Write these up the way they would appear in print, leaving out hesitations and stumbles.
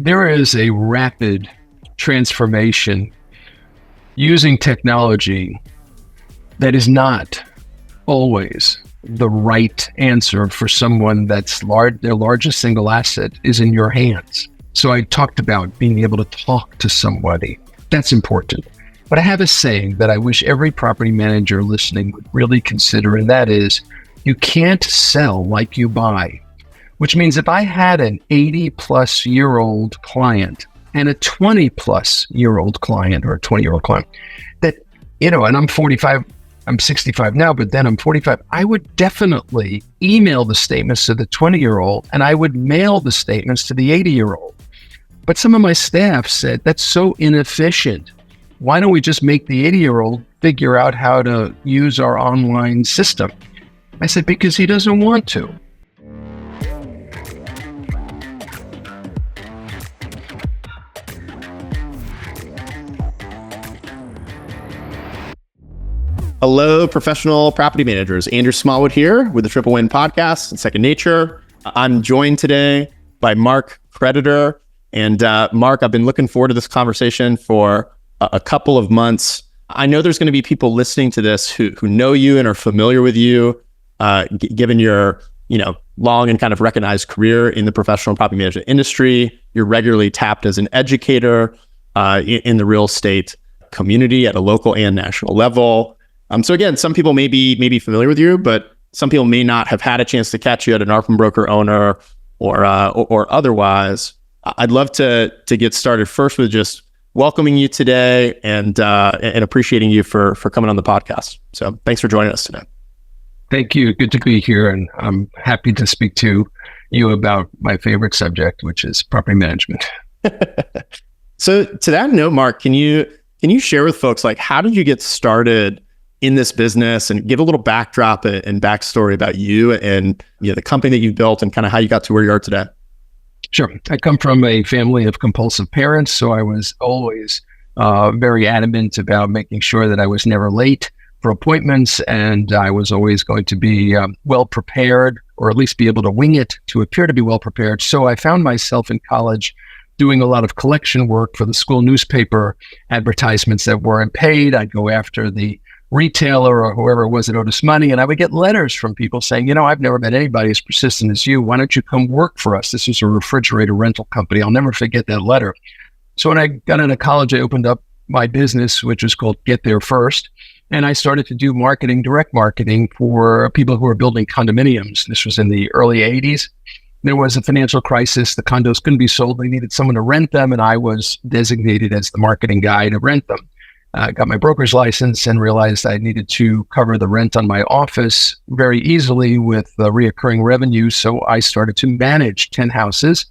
There is a rapid transformation using technology that is not always the right answer for someone that's their largest single asset is in your hands. So I talked about being able to talk to somebody. That's important. But I have a saying that I wish every property manager listening would really consider, and that is, you can't sell like you buy. Which means if I had an 80-plus-year-old client and a 20-plus-year-old client or a 20-year-old client that, and I'm 45, I'm 65 now, but then I'm 45, I would definitely email the statements to the 20-year-old and I would mail the statements to the 80-year-old. But some of my staff said, that's so inefficient. Why don't we just make the 80-year-old figure out how to use our online system? I said, because he doesn't want to. Hello, professional property managers. Andrew Smallwood here with the Triple Win Podcast and Second Nature. I'm joined today by Mark Kreditor. And Mark, I've been looking forward to this conversation for a couple of months. I know there's going to be people listening to this who know you and are familiar with you, given your long and kind of recognized career in the professional property management industry. You're regularly tapped as an educator in the real estate community at a local and national level. So again, some people may be familiar with you, but some people may not have had a chance to catch you at an ARPM broker owner or otherwise. I'd love to get started first with just welcoming you today and appreciating you for coming on the podcast. So thanks for joining us today. Thank you. Good to be here. And I'm happy to speak to you about my favorite subject, which is property management. So to that note, Mark, can you share with folks, how did you get started in this business and give a little backdrop and backstory about you and the company that you built and kind of how you got to where you are today? Sure. I come from a family of compulsive parents, so I was always very adamant about making sure that I was never late for appointments, and I was always going to be well prepared, or at least be able to wing it to appear to be well prepared. So I found myself in college doing a lot of collection work for the school newspaper, advertisements that weren't paid. I'd go after the retailer or whoever it was that owed us money, and I would get letters from people saying, I've never met anybody as persistent as you. Why don't you come work for us? This was a refrigerator rental company. I'll never forget that letter. So when I got into college, I opened up my business, which was called Get There First. And I started to do direct marketing for people who were building condominiums. This was in the early 80s. There was a financial crisis. The condos couldn't be sold. They needed someone to rent them. And I was designated as the marketing guy to rent them. I got my broker's license and realized I needed to cover the rent on my office very easily with reoccurring revenue. So I started to manage 10 houses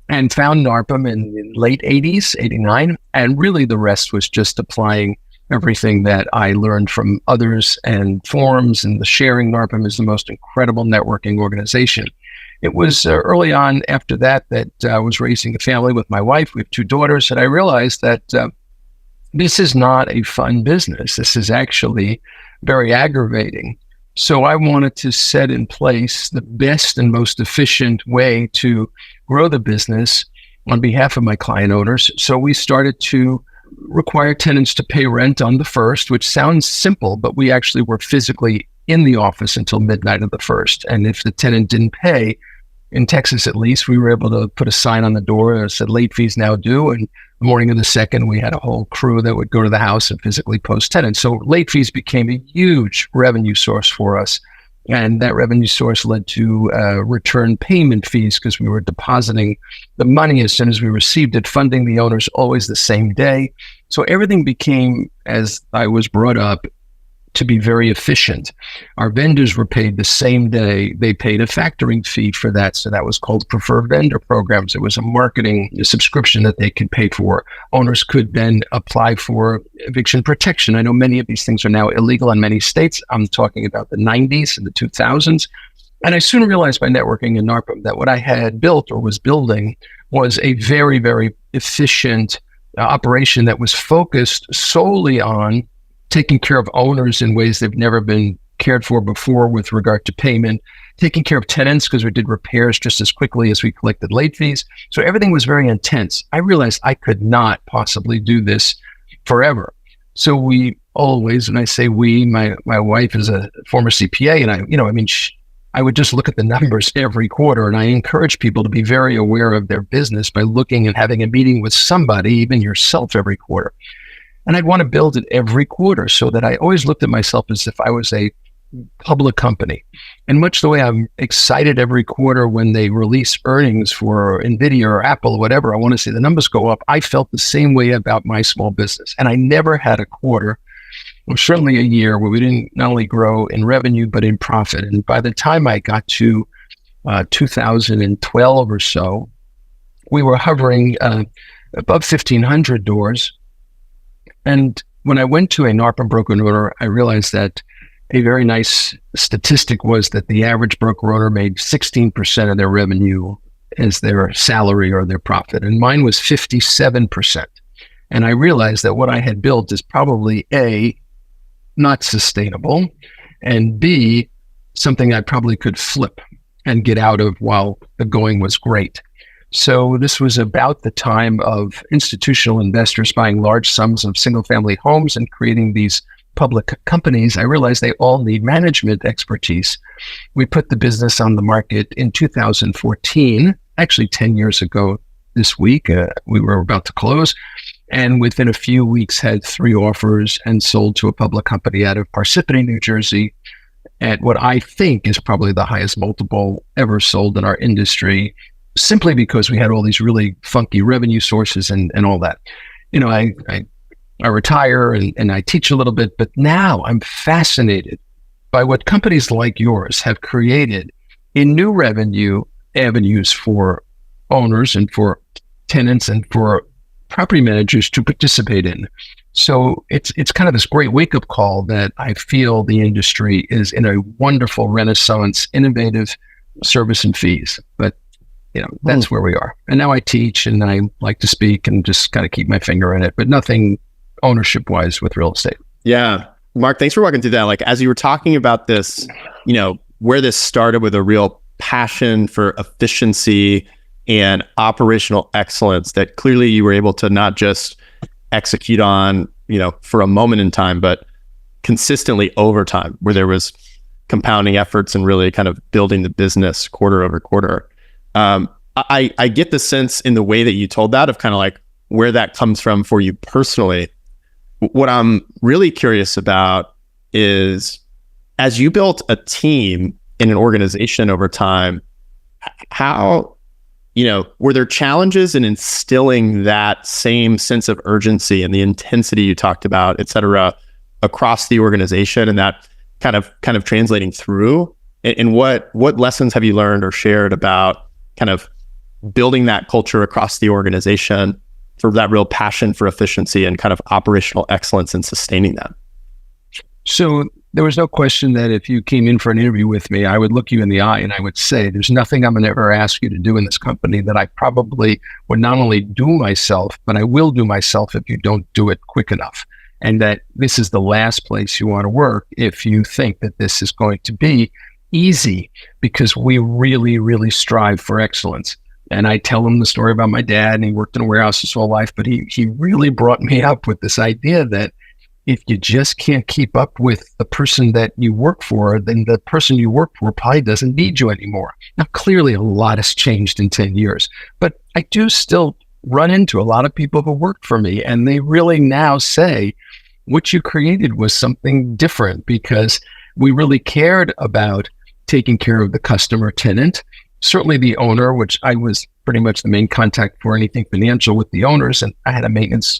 and found NARPM in the late 80s, 89. And really the rest was just applying everything that I learned from others and forums and the sharing. NARPM is the most incredible networking organization. It was early on after that I was raising a family with my wife. We have 2 daughters, and I realized that this is not a fun business. This is actually very aggravating. So I wanted to set in place the best and most efficient way to grow the business on behalf of my client owners. So we started to require tenants to pay rent on the first, which sounds simple, but we actually were physically in the office until midnight of the first. And if the tenant didn't pay, in Texas at least, we were able to put a sign on the door that said late fees now due. And the morning of the second, we had a whole crew that would go to the house and physically post tenants. So late fees became a huge revenue source for us. And that revenue source led to return payment fees because we were depositing the money as soon as we received it, funding the owners always the same day. So everything became, as I was brought up, to be very efficient. Our vendors were paid the same day. They paid a factoring fee for that. So that was called preferred vendor programs. It was a marketing subscription that they could pay for. Owners could then apply for eviction protection. I know many of these things are now illegal in many states. I'm talking about the 90s and the 2000s. And I soon realized by networking in NARPM that what I had built or was building was a very, very efficient operation that was focused solely on taking care of owners in ways they've never been cared for before with regard to payment, taking care of tenants because we did repairs just as quickly as we collected late fees. So everything was very intense. I realized I could not possibly do this forever. So we always, and I say we, my wife is a former CPA, and I would just look at the numbers every quarter, and I encourage people to be very aware of their business by looking and having a meeting with somebody, even yourself, every quarter. And I'd want to build it every quarter so that I always looked at myself as if I was a public company. And much the way I'm excited every quarter when they release earnings for NVIDIA or Apple or whatever, I want to see the numbers go up. I felt the same way about my small business. And I never had a quarter, or certainly a year, where we didn't not only grow in revenue, but in profit. And by the time I got to 2012 or so, we were hovering above 1,500 doors. And when I went to a NARPM broker owner, I realized that a very nice statistic was that the average broker owner made 16% of their revenue as their salary or their profit. And mine was 57%. And I realized that what I had built is probably A, not sustainable, and B, something I probably could flip and get out of while the going was great. So this was about the time of institutional investors buying large sums of single-family homes and creating these public companies. I realized they all need management expertise. We put the business on the market in 2014, actually 10 years ago this week. We were about to close, and within a few weeks had 3 offers and sold to a public company out of Parsippany, New Jersey, at what I think is probably the highest multiple ever sold in our industry, simply because we had all these really funky revenue sources and all that. I retire and I teach a little bit, but now I'm fascinated by what companies like yours have created in new revenue avenues for owners and for tenants and for property managers to participate in. So it's kind of this great wake-up call that I feel the industry is in a wonderful renaissance, innovative service and fees. But that's where we are. And now I teach and I like to speak and just kind of keep my finger in it, but nothing ownership-wise with real estate. Yeah. Mark, thanks for walking through that. Like, as you were talking about this, where this started with a real passion for efficiency and operational excellence that clearly you were able to not just execute on, for a moment in time, but consistently over time, where there was compounding efforts and really kind of building the business quarter over quarter. I get the sense in the way that you told that of kind of like where that comes from for you personally. What I'm really curious about is, as you built a team in an organization over time, how, were there challenges in instilling that same sense of urgency and the intensity you talked about, et cetera, across the organization, and that kind of translating through? And what lessons have you learned or shared about kind of building that culture across the organization for that real passion for efficiency and kind of operational excellence and sustaining that? So there was no question that if you came in for an interview with me, I would look you in the eye and I would say, there's nothing I'm going to ever ask you to do in this company that I probably would not only do myself, but I will do myself if you don't do it quick enough. And that this is the last place you want to work if you think that this is going to be easy, because we really, really strive for excellence. And I tell him the story about my dad, and he worked in a warehouse his whole life, but he really brought me up with this idea that if you just can't keep up with the person that you work for, then the person you work for probably doesn't need you anymore. Now, clearly a lot has changed in 10 years, but I do still run into a lot of people who worked for me, and they really now say, what you created was something different, because we really cared about taking care of the customer tenant, certainly the owner, which I was pretty much the main contact for anything financial with the owners. And I had a maintenance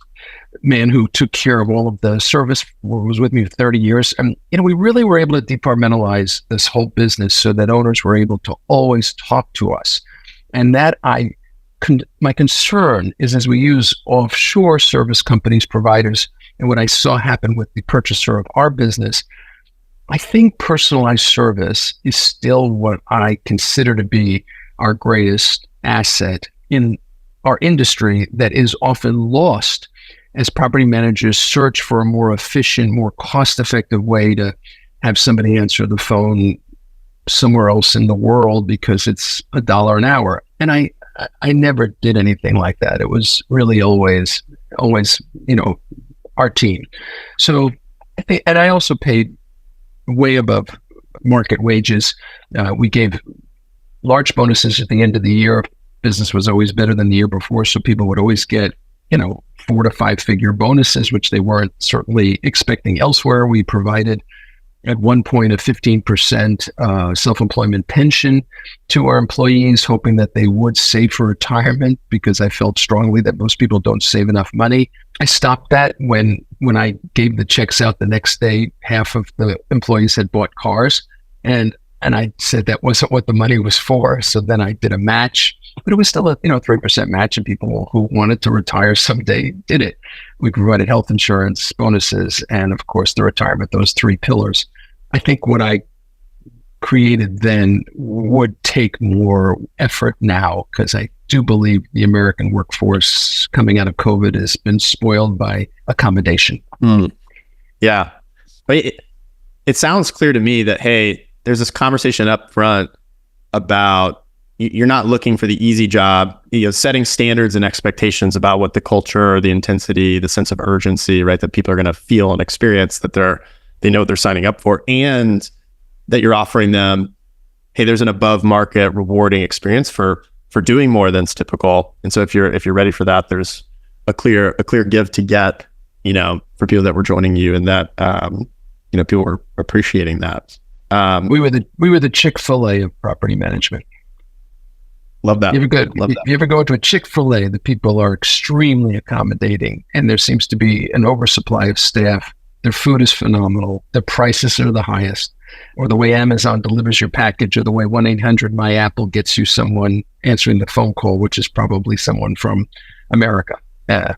man who took care of all of the service, was with me for 30 years. And, we really were able to departmentalize this whole business so that owners were able to always talk to us. And that my concern is, as we use offshore service companies, providers, and what I saw happen with the purchaser of our business, I think personalized service is still what I consider to be our greatest asset in our industry, that is often lost as property managers search for a more efficient, more cost-effective way to have somebody answer the phone somewhere else in the world because it's $1 an hour. And I never did anything like that. It was really always, our team. So, and I also paid way above market wages. We gave large bonuses at the end of the year. Business was always better than the year before, so people would always get, 4 to 5 figure bonuses, which they weren't certainly expecting elsewhere. We provided at one point a 15% self-employment pension to our employees, hoping that they would save for retirement, because I felt strongly that most people don't save enough money. I stopped that when I gave the checks out the next day. Half of the employees had bought cars, and I said that wasn't what the money was for. So then I did a match, but it was still a 3% match, and people who wanted to retire someday did it. We provided health insurance, bonuses, and of course the retirement, those 3 pillars. I think what I created then would take more effort now, because I do believe the American workforce coming out of COVID has been spoiled by accommodation. Yeah. But it sounds clear to me that, hey, there's this conversation up front about you're not looking for the easy job, setting standards and expectations about what the culture, the intensity, the sense of urgency, right, that people are going to feel and experience, that they know what they're signing up for, and that you're offering them, hey, there's an above market rewarding experience for doing more than's typical. And so if you're ready for that, there's a clear give to get, for people that were joining you, and that people were appreciating that. We were the Chick-fil-A of property management. Love that. You ever go to a Chick-fil-A? The people are extremely accommodating, and there seems to be an oversupply of staff. Their food is phenomenal. Their prices are the highest. Or the way Amazon delivers your package, or the way 1-800-MY-APPLE gets you someone answering the phone call, which is probably someone from America. I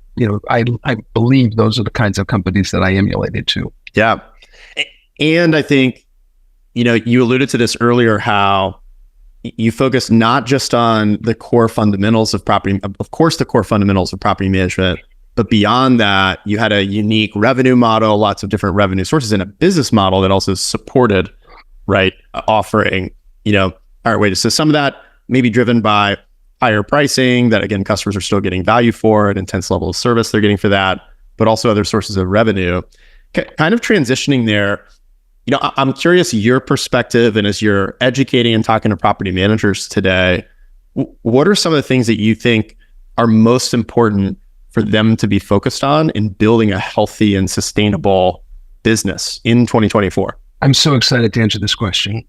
believe those are the kinds of companies that I emulated too. Yeah. And I think, you alluded to this earlier, how you focus not just on the core fundamentals of property, of course, the core fundamentals of property management, but beyond that, you had a unique revenue model, lots of different revenue sources, and a business model that also supported, right, offering, higher wages. So some of that may be driven by higher pricing that, again, customers are still getting value for, an intense level of service they're getting for that, but also other sources of revenue. Kind of transitioning there, I'm curious your perspective, and as you're educating and talking to property managers today, what are some of the things that you think are most important for them to be focused on in building a healthy and sustainable business in 2024? I'm so excited to answer this question.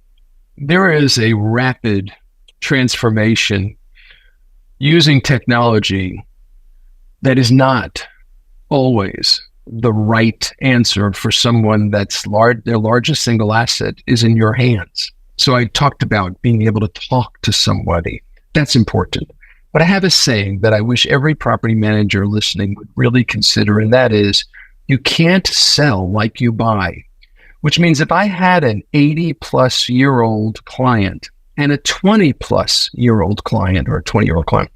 There is a rapid transformation using technology that is not always the right answer for someone that's their largest single asset is in your hands. So I talked about being able to talk to somebody. That's important. But I have a saying that I wish every property manager listening would really consider, and that is, you can't sell like you buy, which means if I had an 80-plus-year-old client and a 20-plus-year-old client, or a 20-year-old client,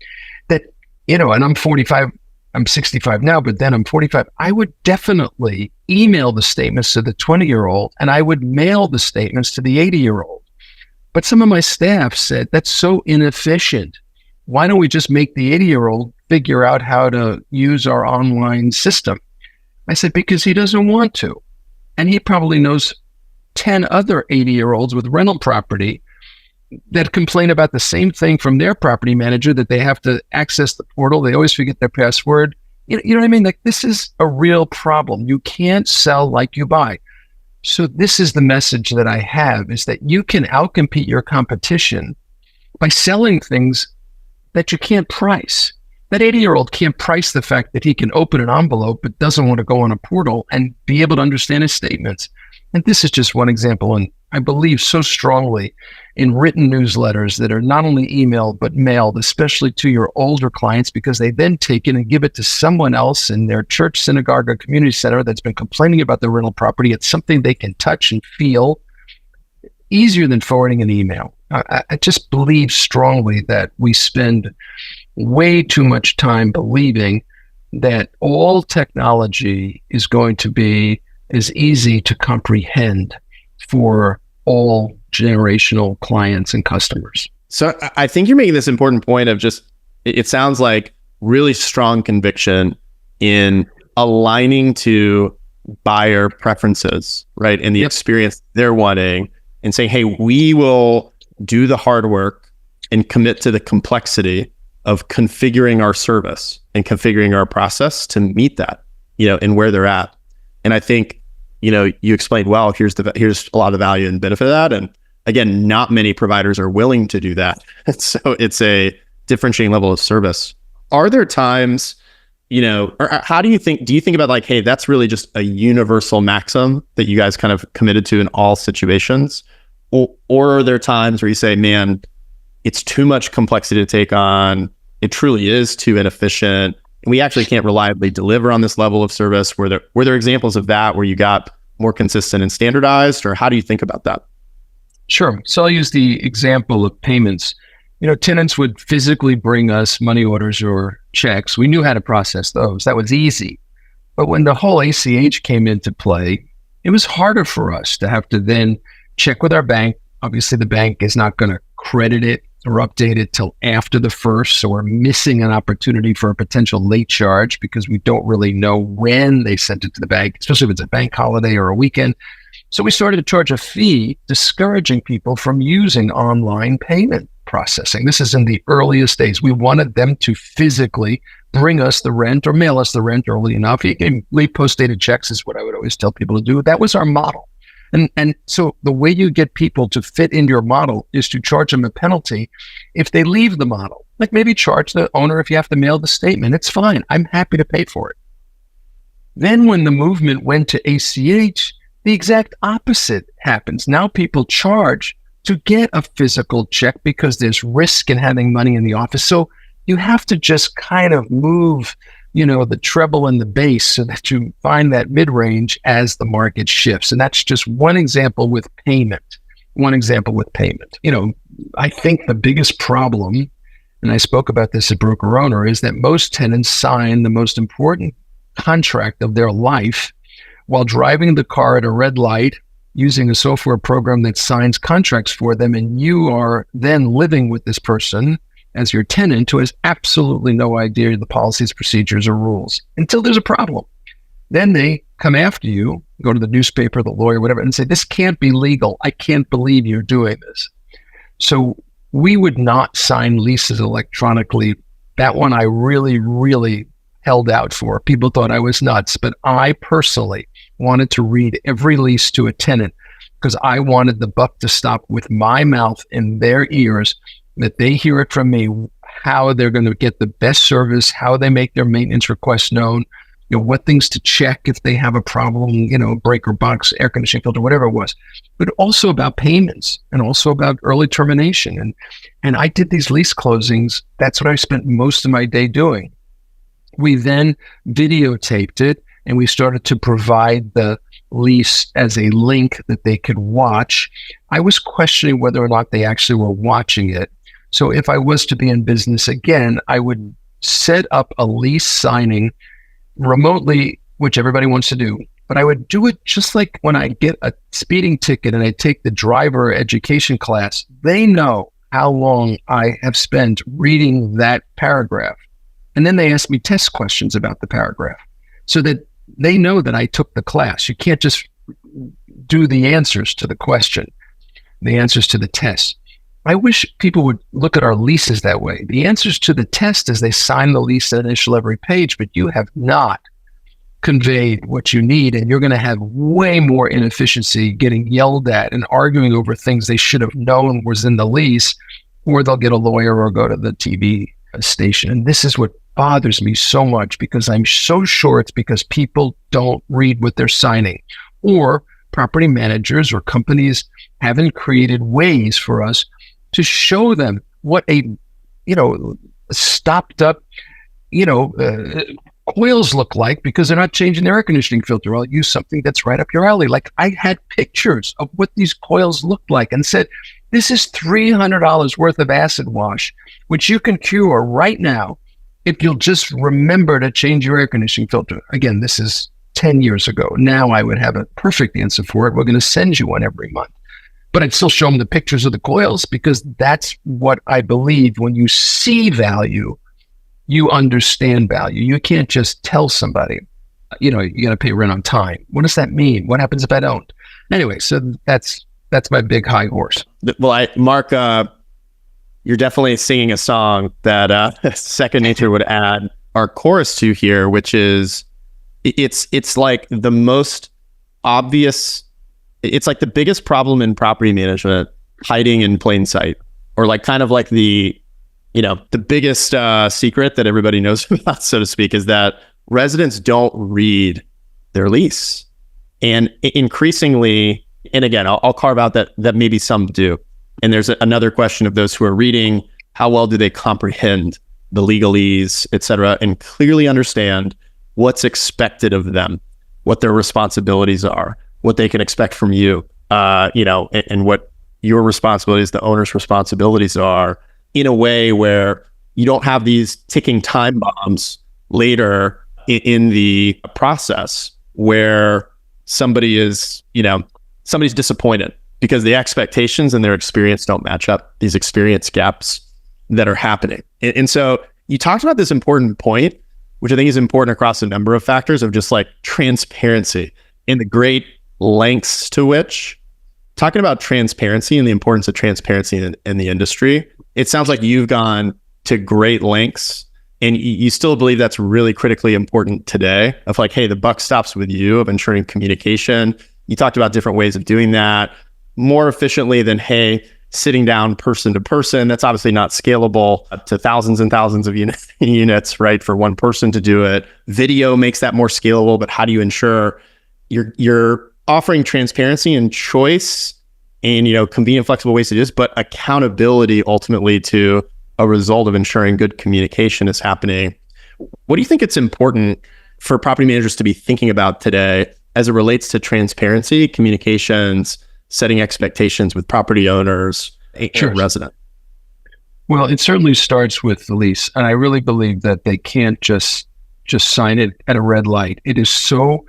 that, and I'm 45, I'm 65 now, but then I'm 45, I would definitely email the statements to the 20-year-old, and I would mail the statements to the 80-year-old. But some of my staff said, that's so inefficient. Why don't we just make the 80-year-old figure out how to use our online system? I said, because he doesn't want to. And he probably knows 10 other 80-year-olds with rental property that complain about the same thing from their property manager, that they have to access the portal. They always forget their password. You know what I mean? Like, this is a real problem. You can't sell like you buy. So this is the message that I have, is that you can outcompete your competition by selling things that you can't price. That 80-year-old can't price the fact that he can open an envelope but doesn't want to go on a portal and be able to understand his statements. And this is just one example. And I believe so strongly in written newsletters that are not only emailed but mailed, especially to your older clients, because they then take it and give it to someone else in their church, synagogue, or community center that's been complaining about the rental property. It's something they can touch and feel, easier than forwarding an email. I just believe strongly that we spend way too much time believing that all technology is going to be as easy to comprehend for all generational clients and customers. So I think you're making this important point of just, it sounds like really strong conviction in aligning to buyer preferences, right? And the experience they're wanting, and saying, hey, we will do the hard work and commit to the complexity of configuring our service and configuring our process to meet that, and where they're at. And I think, you explained, well, here's a lot of value and benefit of that. And again, not many providers are willing to do that. So it's a differentiating level of service. Are there times, or how do you think about like, hey, that's really just a universal maxim that you guys kind of committed to in all situations? Or are there times where you say, man, it's too much complexity to take on. It truly is too inefficient. And we actually can't reliably deliver on this level of service. Were there examples of that where you got more consistent and standardized, or how do you think about that? Sure. So I'll use the example of payments. Tenants would physically bring us money orders or checks. We knew how to process those. That was easy. But when the whole ACH came into play, it was harder for us to have to then check with our bank. Obviously, the bank is not going to credit it or update it till after the first. So we're missing an opportunity for a potential late charge because we don't really know when they sent it to the bank, especially if it's a bank holiday or a weekend. So we started to charge a fee, discouraging people from using online payment processing. This is in the earliest days. We wanted them to physically bring us the rent or mail us the rent early enough. You can leave post-dated checks is what I would always tell people to do. That was our model. And so the way you get people to fit into your model is to charge them a penalty if they leave the model. Like maybe charge the owner if you have to mail the statement. It's fine. I'm happy to pay for it. Then when the movement went to ACH, the exact opposite happens. Now people charge to get a physical check because there's risk in having money in the office. So you have to just kind of move, the treble and the bass so that you find that mid-range as the market shifts. And that's just one example with payment. I think the biggest problem, and I spoke about this at Broker Owner, is that most tenants sign the most important contract of their life while driving the car at a red light, using a software program that signs contracts for them, and you are then living with this person as your tenant who has absolutely no idea the policies, procedures, or rules until there's a problem. Then they come after you, go to the newspaper, the lawyer, whatever, and say, this can't be legal. I can't believe you're doing this. So we would not sign leases electronically. That one I really, really held out for. People thought I was nuts, but I personally wanted to read every lease to a tenant because I wanted the buck to stop with my mouth in their ears, that they hear it from me, how they're going to get the best service, how they make their maintenance requests known, what things to check if they have a problem, breaker box, air conditioning filter, whatever it was, but also about payments and also about early termination. And I did these lease closings. That's what I spent most of my day doing. We then videotaped it and we started to provide the lease as a link that they could watch. I was questioning whether or not they actually were watching it. So if I was to be in business again, I would set up a lease signing remotely, which everybody wants to do, but I would do it just like when I get a speeding ticket and I take the driver education class. They know how long I have spent reading that paragraph. And then they ask me test questions about the paragraph so that they know that I took the class. You can't just do the answers to the question, the answers to the test. I wish people would look at our leases that way. The answers to the test is they sign the lease and initial every page, but you have not conveyed what you need, and you're going to have way more inefficiency getting yelled at and arguing over things they should have known was in the lease, or they'll get a lawyer or go to the TV station. And this is what bothers me so much, because I'm so sure it's because people don't read what they're signing, or property managers or companies haven't created ways for us to show them what a, stopped up, coils look like, because they're not changing their air conditioning filter. I'll use something that's right up your alley. Like, I had pictures of what these coils looked like and said, this is $300 worth of acid wash, which you can cure right now if you'll just remember to change your air conditioning filter. Again, this is 10 years ago. Now I would have a perfect answer for it. We're going to send you one every month. but I'd still show them the pictures of the coils because that's what I believe. When you see value, you understand value. You can't just tell somebody, you got to pay rent on time. What does that mean? What happens if I don't? Anyway, so that's my big high horse. Well, Mark, you're definitely singing a song that Second Nature would add our chorus to here, which is it's like the most obvious. It's like the biggest problem in property management hiding in plain sight, or like kind of like the biggest secret that everybody knows about, so to speak, is that residents don't read their lease. And increasingly, and again, I'll carve out that maybe some do. And there's another question of those who are reading, how well do they comprehend the legalese, et cetera, and clearly understand what's expected of them, what their responsibilities are, what they can expect from you, and what your responsibilities, the owner's responsibilities are, in a way where you don't have these ticking time bombs later in the process where somebody's disappointed because the expectations and their experience don't match up, these experience gaps that are happening. And so you talked about this important point, which I think is important across a number of factors of just like transparency and the great lengths to which, talking about transparency and the importance of transparency in the industry, it sounds like you've gone to great lengths and you still believe that's really critically important today of like, hey, the buck stops with you, of ensuring communication. You talked about different ways of doing that more efficiently than, hey, sitting down person to person. That's obviously not scalable to thousands and thousands of units, right? For one person to do it. Video makes that more scalable, but how do you ensure you're offering transparency and choice and, convenient, flexible ways to do this, but accountability ultimately to a result of ensuring good communication is happening. What do you think it's important for property managers to be thinking about today as it relates to transparency, communications, setting expectations with property owners and residents? Well, it certainly starts with the lease. And I really believe that they can't just sign it at a red light. It is so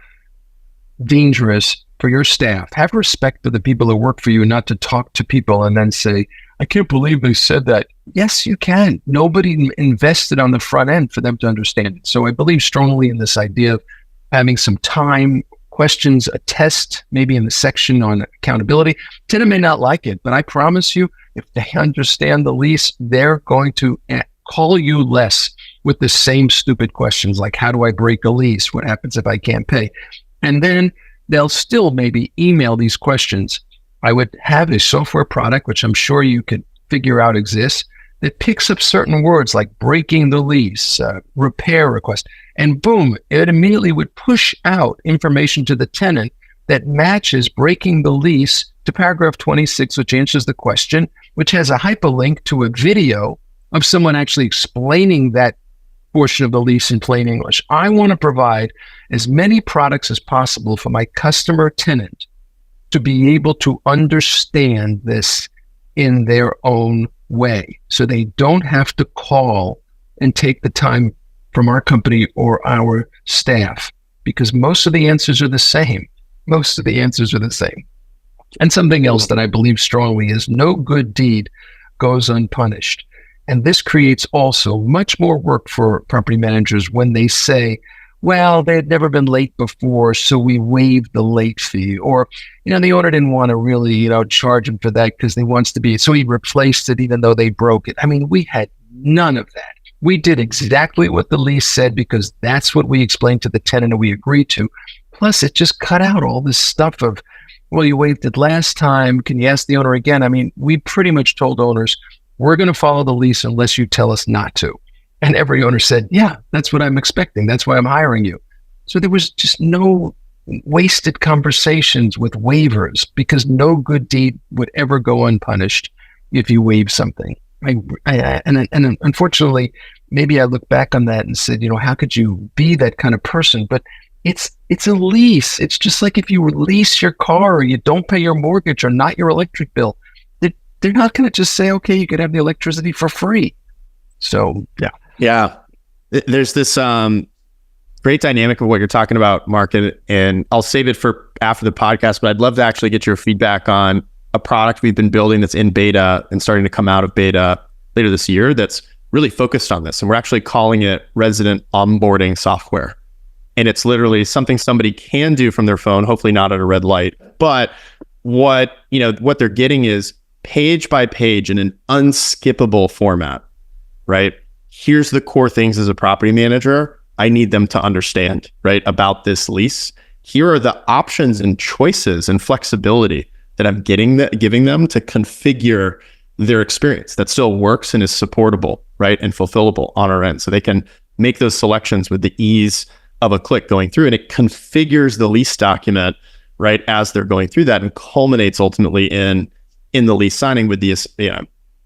dangerous for your staff. Have respect for the people that work for you, not to talk to people and then say, I can't believe they said that. Yes, you can. Nobody invested on the front end for them to understand it. So I believe strongly in this idea of having some time, questions, a test, maybe in the section on accountability. Tenant may not like it, but I promise you, if they understand the lease, they're going to call you less with the same stupid questions like, how do I break a lease? What happens if I can't pay? And then they'll still maybe email these questions. I would have a software product, which I'm sure you could figure out exists, that picks up certain words like breaking the lease, repair request, and boom, it immediately would push out information to the tenant that matches breaking the lease to paragraph 26, which answers the question, which has a hyperlink to a video of someone actually explaining that portion of the lease in plain English. I want to provide as many products as possible for my customer tenant to be able to understand this in their own way. So they don't have to call and take the time from our company or our staff, because most of the answers are the same. Most of the answers are the same. And something else that I believe strongly is no good deed goes unpunished. And this creates also much more work for property managers when they say, well, they had never been late before, so we waived the late fee. Or, the owner didn't want to really, charge him for that because he wants to be, so he replaced it even though they broke it. I mean, we had none of that. We did exactly what the lease said because that's what we explained to the tenant and we agreed to. Plus, it just cut out all this stuff of, well, you waived it last time. Can you ask the owner again? I mean, we pretty much told owners, we're going to follow the lease unless you tell us not to. And every owner said, yeah, that's what I'm expecting. That's why I'm hiring you. So there was just no wasted conversations with waivers because no good deed would ever go unpunished if you waive something. And unfortunately, maybe I look back on that and said, how could you be that kind of person? But it's a lease. It's just like if you lease your car or you don't pay your mortgage or not your electric bill. They're not going to just say, okay, you could have the electricity for free. So, yeah. Yeah. There's this great dynamic of what you're talking about, Mark, and I'll save it for after the podcast, but I'd love to actually get your feedback on a product we've been building that's in beta and starting to come out of beta later this year that's really focused on this. And we're actually calling it resident onboarding software. And it's literally something somebody can do from their phone, hopefully not at a red light. But what they're getting is page by page in an unskippable format, right? Here's the core things as a property manager I need them to understand, right, about this lease. Here are the options and choices and flexibility that I'm giving them to configure their experience that still works and is supportable, right, and fulfillable on our end. So they can make those selections with the ease of a click going through, and it configures the lease document, right, as they're going through that, and culminates ultimately in the lease signing with the,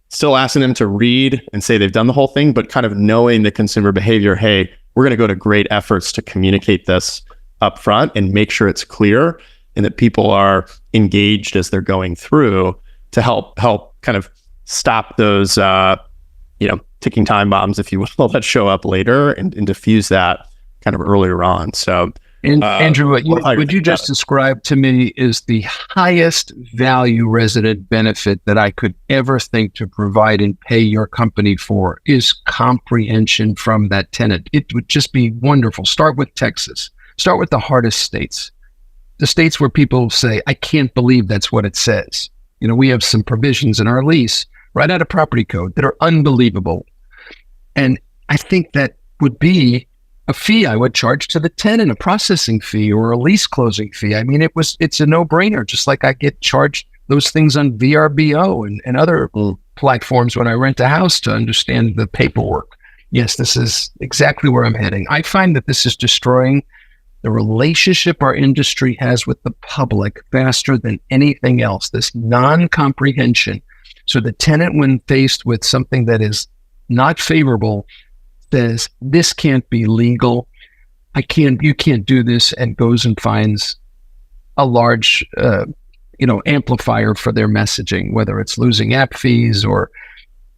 still asking them to read and say they've done the whole thing, but kind of knowing the consumer behavior. Hey, we're going to go to great efforts to communicate this up front and make sure it's clear and that people are engaged as they're going through to help kind of stop those, ticking time bombs, if you will, that show up later and diffuse that kind of earlier on. So, and Andrew, what you just described to me is the highest value resident benefit that I could ever think to provide and pay your company for is comprehension from that tenant. It would just be wonderful. Start with Texas. Start with the hardest states. The states where people say, I can't believe that's what it says. We have some provisions in our lease right out of property code that are unbelievable. And I think that would be a fee I would charge to the tenant, a processing fee or a lease closing fee. I mean, it's a no-brainer, just like I get charged those things on VRBO and other platforms when I rent a house to understand the paperwork. Yes, this is exactly where I'm heading. I find that this is destroying the relationship our industry has with the public faster than anything else, this non-comprehension. So the tenant, when faced with something that is not favorable, says, this can't be legal. You can't do this, and goes and finds a large, amplifier for their messaging, whether it's losing app fees or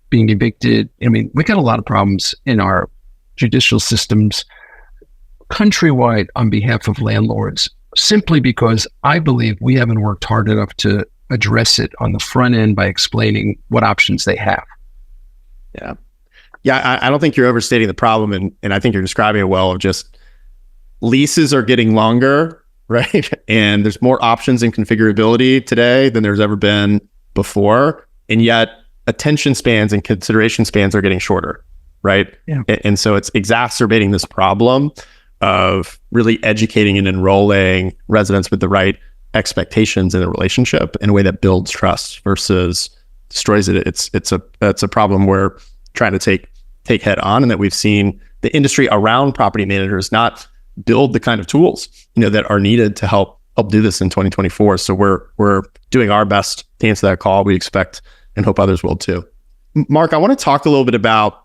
being evicted. I mean, we got a lot of problems in our judicial systems countrywide on behalf of landlords, simply because I believe we haven't worked hard enough to address it on the front end by explaining what options they have. Yeah, I don't think you're overstating the problem, and I think you're describing it well, of just leases are getting longer, right? And there's more options and configurability today than there's ever been before, and yet attention spans and consideration spans are getting shorter, right? Yeah. And so it's exacerbating this problem of really educating and enrolling residents with the right expectations in a relationship in a way that builds trust versus destroys it. It's a problem we're trying to take head on, and that we've seen the industry around property managers not build the kind of tools that are needed to help do this in 2024. So we're doing our best to answer that call. We expect and hope others will too. Mark, I want to talk a little bit about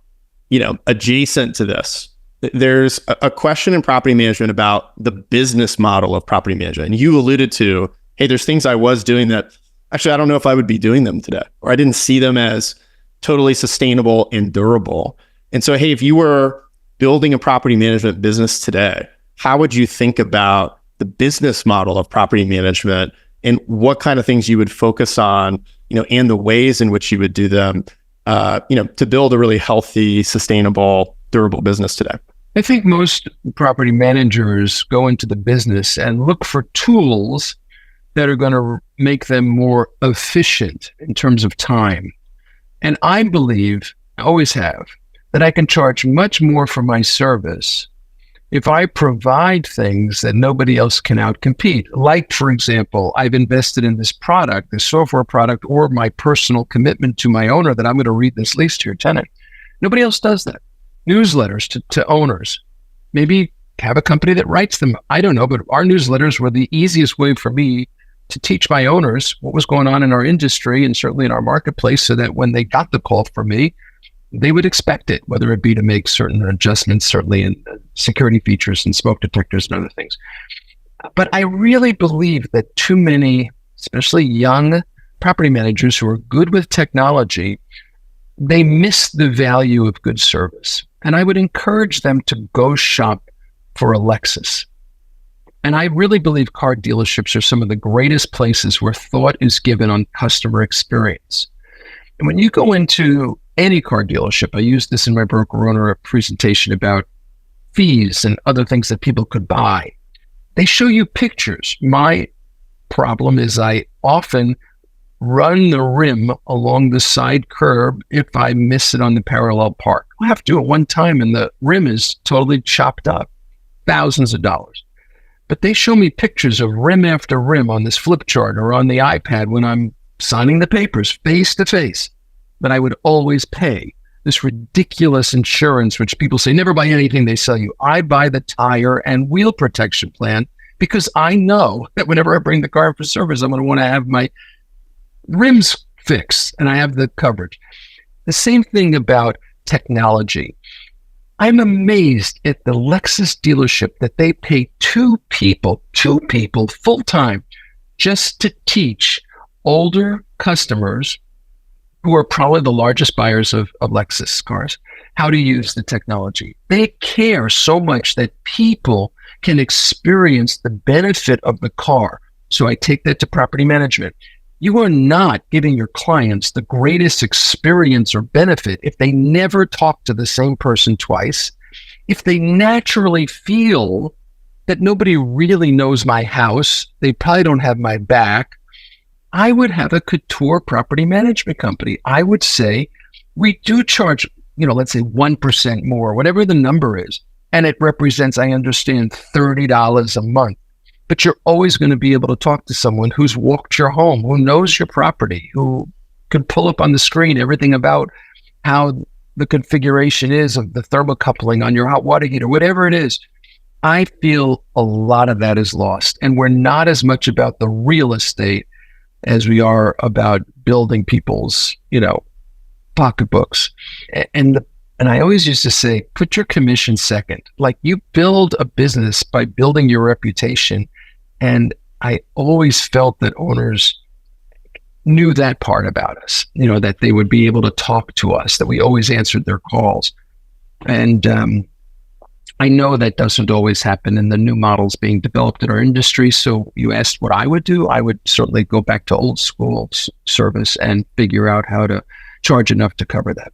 adjacent to this. There's a question in property management about the business model of property management, and you alluded to, hey, there's things I was doing that actually I don't know if I would be doing them today, or I didn't see them as totally sustainable and durable. And so, hey, if you were building a property management business today, how would you think about the business model of property management and what kind of things you would focus on, and the ways in which you would do them, to build a really healthy, sustainable, durable business today? I think most property managers go into the business and look for tools that are going to make them more efficient in terms of time. And I believe, I always have, that I can charge much more for my service if I provide things that nobody else can outcompete. Like, for example, I've invested in this product, this software product, or my personal commitment to my owner that I'm going to read this lease to your tenant. Nobody else does that. Newsletters to owners. Maybe have a company that writes them. I don't know, but our newsletters were the easiest way for me to teach my owners what was going on in our industry and certainly in our marketplace, so that when they got the call from me, they would expect it, whether it be to make certain adjustments, certainly in security features and smoke detectors and other things. But I really believe that too many, especially young property managers who are good with technology, they miss the value of good service. And I would encourage them to go shop for a Lexus. And I really believe car dealerships are some of the greatest places where thought is given on customer experience. And when you go into any car dealership, I use this in my broker owner presentation about fees and other things that people could buy. They show you pictures. My problem is I often run the rim along the side curb if I miss it on the parallel park. I have to do it one time and the rim is totally chopped up, thousands of dollars. But they show me pictures of rim after rim on this flip chart or on the iPad when I'm signing the papers face to face. But I would always pay this ridiculous insurance, which people say, never buy anything they sell you. I buy the tire and wheel protection plan because I know that whenever I bring the car in for service, I'm going to want to have my rims fixed and I have the coverage. The same thing about technology. I'm amazed at the Lexus dealership that they pay two people full time just to teach older customers who are probably the largest buyers of Lexus cars, how to use the technology. They care so much that people can experience the benefit of the car. So I take that to property management. You are not giving your clients the greatest experience or benefit if they never talk to the same person twice, if they naturally feel that nobody really knows my house, they probably don't have my back. I would have a couture property management company. I would say we do charge, let's say 1% more, whatever the number is. And it represents, I understand, $30 a month. But you're always going to be able to talk to someone who's walked your home, who knows your property, who could pull up on the screen everything about how the configuration is of the thermocoupling on your hot water heater, whatever it is. I feel a lot of that is lost. And we're not as much about the real estate as we are about building people's, pocketbooks. And I always used to say, put your commission second. Like you build a business by building your reputation. And I always felt that owners knew that part about us, that they would be able to talk to us, that we always answered their calls. And I know that doesn't always happen in the new models being developed in our industry. So you asked what I would do. I would certainly go back to old school service and figure out how to charge enough to cover that.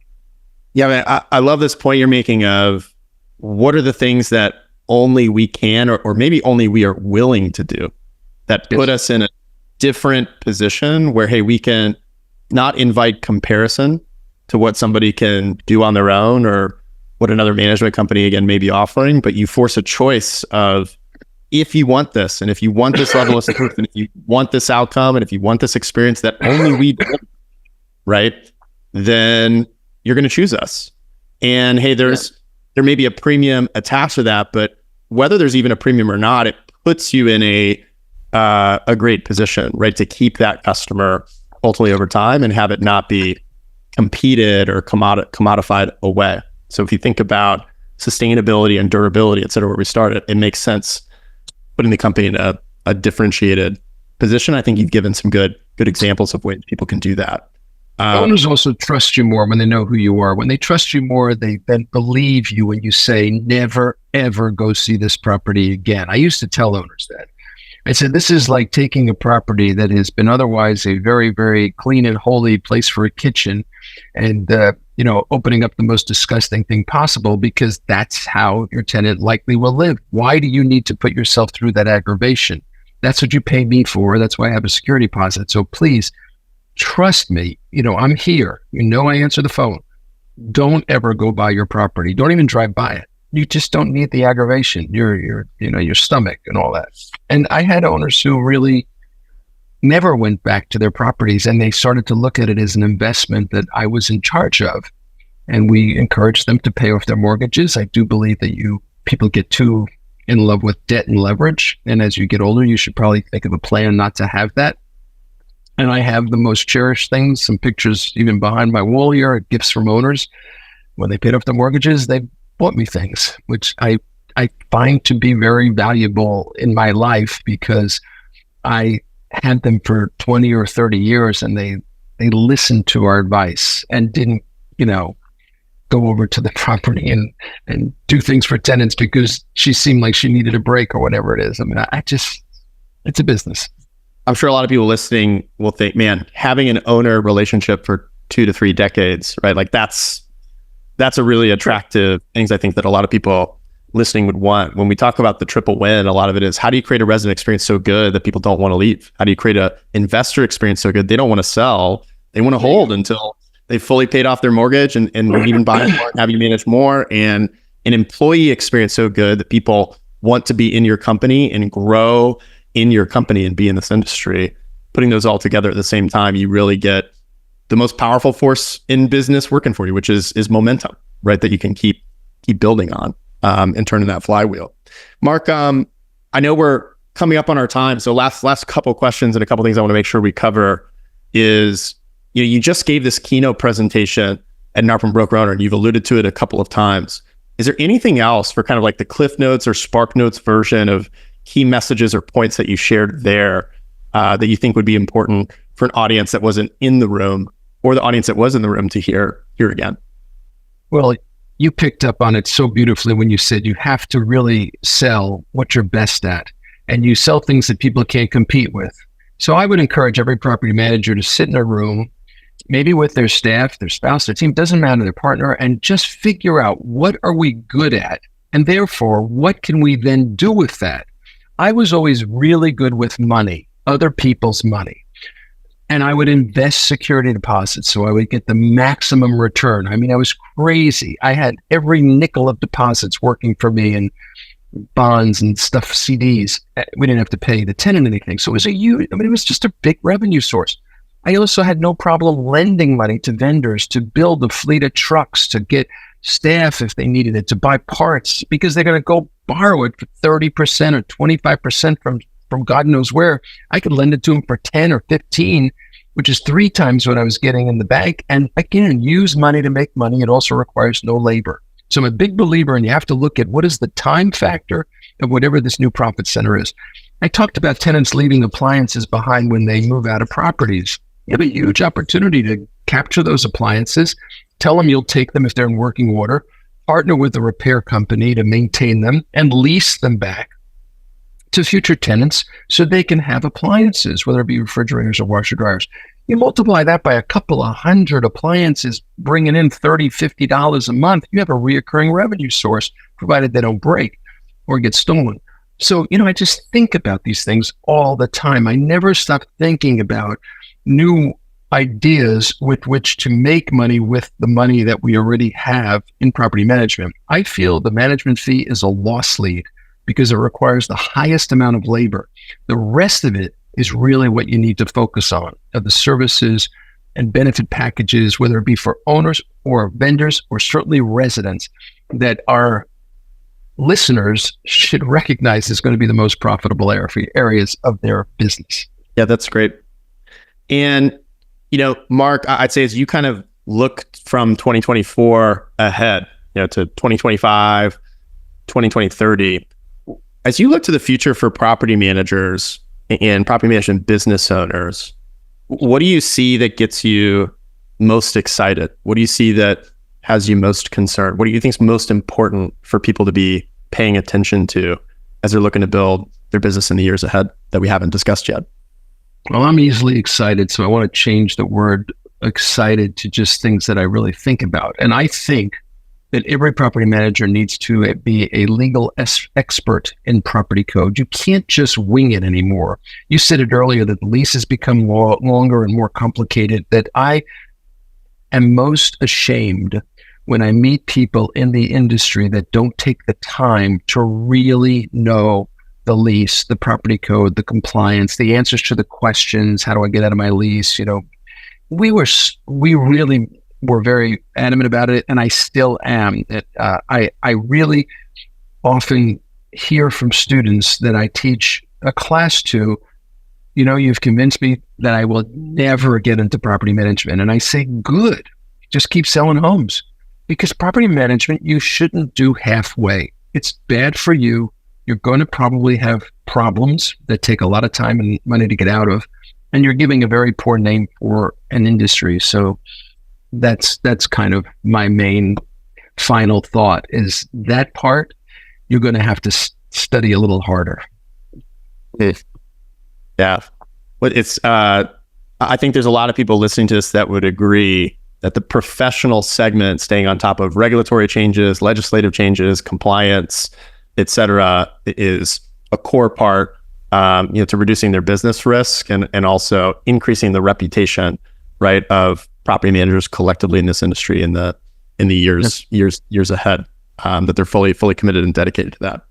Yeah, man, I love this point you're making of what are the things that only we can, or maybe only we are willing to do that put us in a different position where, hey, we can not invite comparison to what somebody can do on their own or what another management company, again, may be offering, but you force a choice of if you want this, and if you want this level of support, and if you want this outcome, and if you want this experience that only we do, right, then you're going to choose us. And hey, there may be a premium attached to that, but whether there's even a premium or not, it puts you in a great position, right, to keep that customer ultimately over time and have it not be competed or commodified away. So if you think about sustainability and durability, et cetera, where we started, it makes sense putting the company in a differentiated position. I think you've given some good examples of ways people can do that. Owners also trust you more when they know who you are. When they trust you more, they then believe you when you say, never, ever go see this property again. I used to tell owners that. I said, this is like taking a property that has been otherwise a very, very clean and holy place for a kitchen and, opening up the most disgusting thing possible because that's how your tenant likely will live. Why do you need to put yourself through that aggravation? That's what you pay me for. That's why I have a security deposit. So please trust me. I'm here. I answer the phone. Don't ever go buy your property. Don't even drive by it. You just don't need the aggravation, your stomach and all that. And I had owners who really never went back to their properties and they started to look at it as an investment that I was in charge of. And we encouraged them to pay off their mortgages. I do believe that people get too in love with debt and leverage. And as you get older, you should probably think of a plan not to have that. And I have the most cherished things, some pictures even behind my wall here, gifts from owners. When they paid off their mortgages, they bought me things, which I find to be very valuable in my life because I had them for 20 or 30 years and they listened to our advice and didn't, go over to the property and do things for tenants because she seemed like she needed a break or whatever it is. I mean, it's a business. I'm sure a lot of people listening will think, man, having an owner relationship for 2 to 3 decades, right? Like that's a really attractive things I think that a lot of people listening would want. When we talk about the triple win, a lot of it is, how do you create a resident experience so good that people don't want to leave? How do you create a investor experience so good they don't want to sell? They want to hold until they've fully paid off their mortgage and even buy more and have you manage more, and an employee experience so good that people want to be in your company and grow in your company and be in this industry. Putting those all together at the same time, you really get the most powerful force in business working for you, which is momentum, right? That you can keep building on and turning that flywheel. Mark, I know we're coming up on our time, so last couple of questions and a couple of things I want to make sure we cover is, you just gave this keynote presentation at Narpin Broker Owner, and you've alluded to it a couple of times. Is there anything else for kind of like the Cliff Notes or Spark Notes version of key messages or points that you shared there that you think would be important for an audience that wasn't in the room, or the audience that was in the room to hear again? Well, you picked up on it so beautifully when you said you have to really sell what you're best at, and you sell things that people can't compete with. So I would encourage every property manager to sit in a room, maybe with their staff, their spouse, their team, doesn't matter, their partner, and just figure out, what are we good at? And therefore, what can we then do with that? I was always really good with money, other people's money. And I would invest security deposits so I would get the maximum return. I mean, I was crazy. I had every nickel of deposits working for me, and bonds and stuff, CDs. We didn't have to pay the tenant anything. So it was it was just a big revenue source. I also had no problem lending money to vendors to build a fleet of trucks, to get staff if they needed it, to buy parts, because they're going to go borrow it for 30% or 25% from God knows where. I could lend it to them for 10 or 15, which is 3 times what I was getting in the bank. And again, use money to make money. It also requires no labor. So I'm a big believer, and you have to look at what is the time factor of whatever this new profit center is. I talked about tenants leaving appliances behind when they move out of properties. You have a huge opportunity to capture those appliances, tell them you'll take them if they're in working order, partner with a repair company to maintain them, and lease them back to future tenants so they can have appliances, whether it be refrigerators or washer dryers. You multiply that by a couple of hundred appliances, bringing in $30, $50 a month, you have a reoccurring revenue source, provided they don't break or get stolen. So, I just think about these things all the time. I never stop thinking about new ideas with which to make money with the money that we already have in property management. I feel the management fee is a loss lead because it requires the highest amount of labor. The rest of it is really what you need to focus on, of the services and benefit packages, whether it be for owners or vendors or certainly residents, that our listeners should recognize is going to be the most profitable areas of their business. Yeah, that's great. And, Mark, I'd say as you kind of look from 2024 ahead, to 2025, 2030, as you look to the future for property managers and property management business owners, what do you see that gets you most excited? What do you see that has you most concerned? What do you think is most important for people to be paying attention to as they're looking to build their business in the years ahead that we haven't discussed yet? Well, I'm easily excited, so I want to change the word excited to just things that I really think about. And I think that every property manager needs to be a legal expert in property code. You can't just wing it anymore. You said it earlier that the leases become longer and more complicated, that I am most ashamed when I meet people in the industry that don't take the time to really know the lease, the property code, the compliance, the answers to the questions. How do I get out of my lease? We really were very adamant about it, and I still am. I really often hear from students that I teach a class to, you've convinced me that I will never get into property management. And I say, good, just keep selling homes, because property management, you shouldn't do halfway. It's bad for you. You're going to probably have problems that take a lot of time and money to get out of, and you're giving a very poor name for an industry. So that's kind of my main final thought is that part you're going to have to study a little harder. Yeah. But I think there's a lot of people listening to this that would agree that the professional segment, staying on top of regulatory changes, legislative changes, compliance, et cetera, is a core part, to reducing their business risk and also increasing the reputation, right, of property managers collectively in this industry in the years ahead. That they're fully committed and dedicated to that.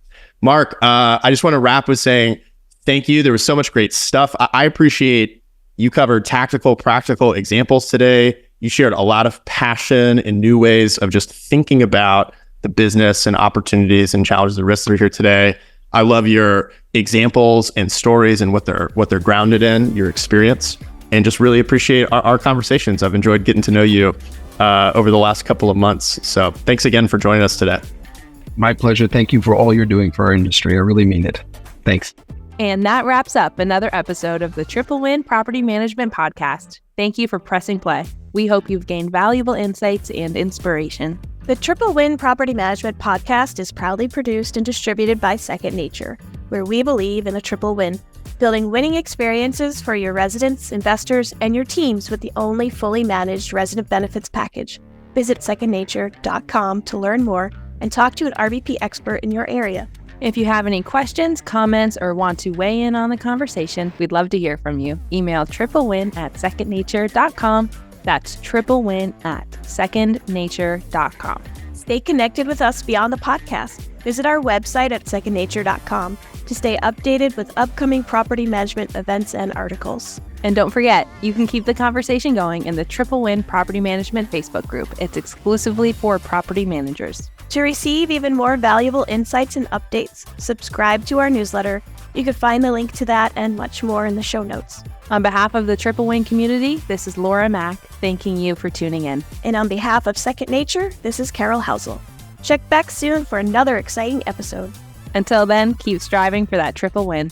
Mark, I just want to wrap with saying thank you. There was so much great stuff. I appreciate you covered tactical, practical examples today. You shared a lot of passion and new ways of just thinking about the business and opportunities and challenges and risks that are here today. I love your examples and stories and what they're grounded in, your experience, and just really appreciate our conversations. I've enjoyed getting to know you over the last couple of months. So thanks again for joining us today. My pleasure. Thank you for all you're doing for our industry. I really mean it. Thanks. And that wraps up another episode of the Triple Win Property Management Podcast. Thank you for pressing play. We hope you've gained valuable insights and inspiration. The Triple Win Property Management Podcast is proudly produced and distributed by Second Nature, where we believe in a triple win, building winning experiences for your residents, investors, and your teams with the only fully managed resident benefits package. Visit secondnature.com to learn more and talk to an RBP expert in your area. If you have any questions, comments, or want to weigh in on the conversation, we'd love to hear from you. Email triplewin@secondnature.com. That's triplewin@secondnature.com. Stay connected with us beyond the podcast. Visit our website at secondnature.com to stay updated with upcoming property management events and articles. And don't forget, you can keep the conversation going in the Triple Win Property Management Facebook group. It's exclusively for property managers. To receive even more valuable insights and updates, subscribe to our newsletter. You can find the link to that and much more in the show notes. On behalf of the Triple Win community, this is Laura Mack, thanking you for tuning in. And on behalf of Second Nature, this is Carol Housel. Check back soon for another exciting episode. Until then, keep striving for that triple win.